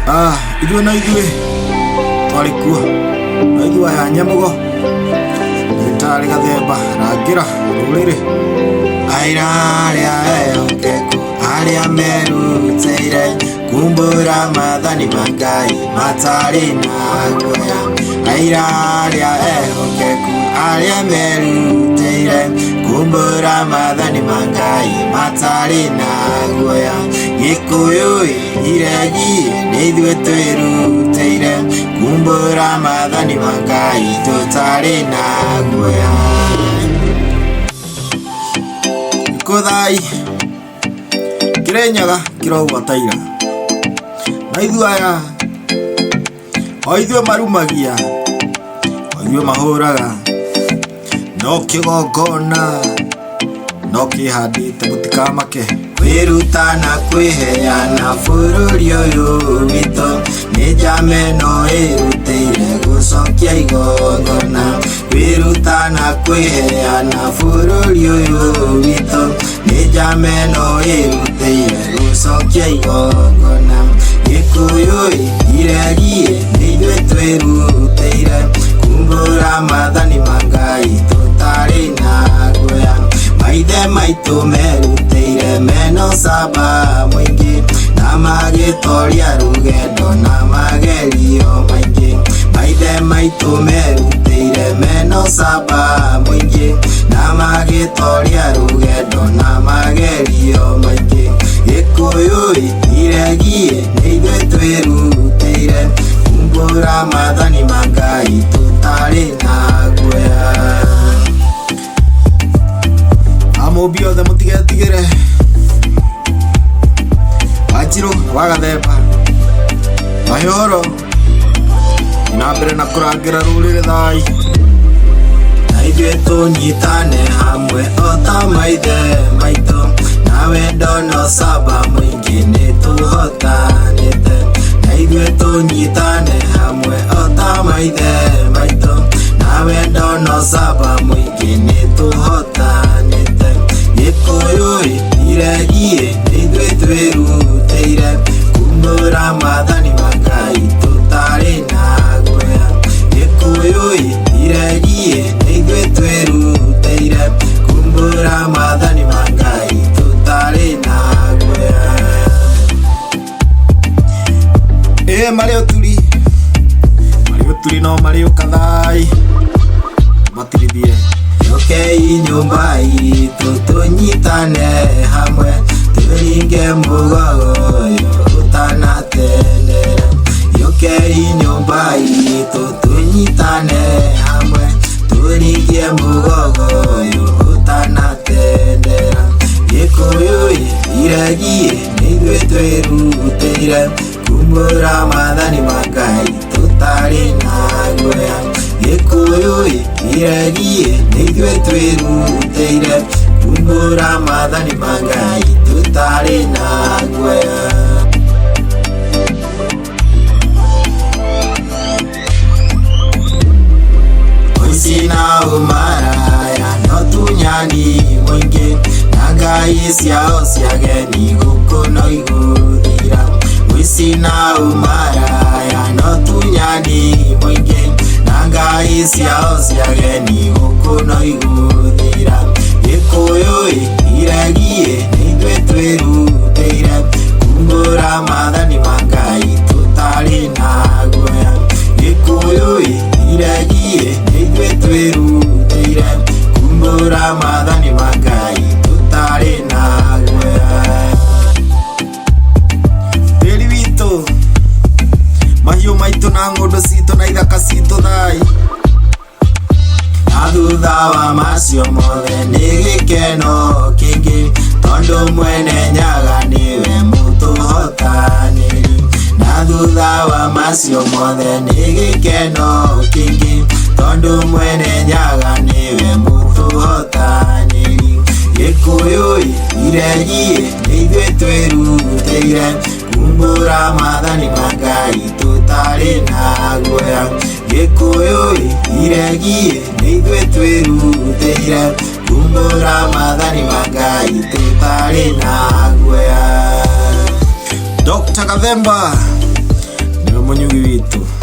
Ithuĩ na ithuĩ twarĩ kuo na ithuĩ aya Nyamugo Ndagĩtarĩ Gathemba Rangĩra rũrĩrĩ aira arĩa ehokeku arĩa merutĩire kumbũra maathani ma Ngai matarĩ na guoya aira arĩa ehokeku arĩa merutĩire kumbũra maathani ma Ngai matarĩ na guoya Gĩkũyũ iregi nĩ ithuĩ twĩrutĩire kumbũra maathani ma Ngai tũtarĩ na guoya Gĩkũthai Kĩrĩnyaga kĩrogwata ira na ithuĩ aya o ithuĩ marumagia o ithuĩ mahũraga no kĩgongona no kĩhandĩte mũtikamake kwĩruta na kwĩheana bũrũri ũyũ witũ nĩ njameno ĩrutĩire gũcokia igongona kwĩruta na kwĩheana bũrũri ũyũ witũ nĩ njameno ĩrutĩire gũcokia igongona Gĩkũyũ iregi nĩ ithuĩ twĩrutĩire kumbũra maathani ma Ngai tũtarĩ na guoya Maithe maitũ merutĩire mena ũcamba mũingĩ na magĩtoria rũgendo na magerio maingĩ Maithe maitũ merutĩire mena ũcamba mũingĩ na magĩtoria rũgendo na magerio maingĩ Gĩkũyũ iregi nĩ ithuĩ twĩrutĩire kumbũra maathani ma Ngai tũtarĩ na guoya Amũmbi othe mũtigetigĩre Wanjirũ wa Gathemba Mahĩhoro na mbere na kũrangĩra rũrĩrĩ thai na ithuĩ tũnyitane hamwe o ta maithe maitũ na wendo na ũcamba mũingĩ nĩ tũhotanĩte na ithuĩ tũnyitane hamwe o ta maithe maitũ na wendo na ũcamba mũingĩ nĩ tũhotanĩte Gĩkũyũ iregi nĩ ithuĩ twĩrutĩire kumbũra maathani ma Ngai tũtarĩ na guoya Gĩkũyũ iregi nĩ ithuĩ twĩrutĩire kumbũra maathani ma Ngai tũtarĩ na guoya marĩ ũturi no marĩ ũkathai matirithie Yokei nyũmba itũ tũnyitane hamwe tũringe mũgogo ũyũ ũtanatendera Yokei nyũmba itũ tũnyitane hamwe tũringe mũgogo ũyũ ũtanatendera Gĩkũyũ iregi nĩ ithuĩ twĩrutĩire kumbũra maathani ma Ngai tũtarĩ na guoya Gĩkũyũ iregi nĩ ithuĩ twĩrutĩire kumbũra maathani ma Ngai tũtarĩ na guoya Ũici na ũmaraya no tunyani mũingĩ na ngai ciao cia geni gũkũ no igũthira Ũici na ũmaraya no tunyani mũingĩ na ngai ciao cia geni gũkũ no igũthira Gĩkũyũ iregi nĩ ithuĩ twĩrutĩire kumbũra maathani ma Ngai tũtarĩ na guoya Gĩkũyũ iregi nĩ ithuĩ twĩrutĩire kumbũra maathani ma Ngai tũtarĩ na guoya Tĩri witũ mahiũ maitũ na ng'ũndũ citũ na ithaka citũ thai na thutha wa macio mothe nĩ gĩkeno kĩingĩ tondũ mwene Nyaga nĩwe mũtũhotanĩri na thutha wa macio mothe nĩ gĩkeno kĩingĩ tondũ mwene Nyaga nĩwe mũtũhotanĩri Gĩkũyũ iregi nĩ ithuĩ twĩrutĩire kumbũra maathani ma Ngai tũtarĩ na guoya Gĩkũyũ iregi nĩ ithuĩ twĩrutĩire kumbũra maathani ma Ngai tũtarĩ na guoya Dr. Gathemba Munyugi witũ.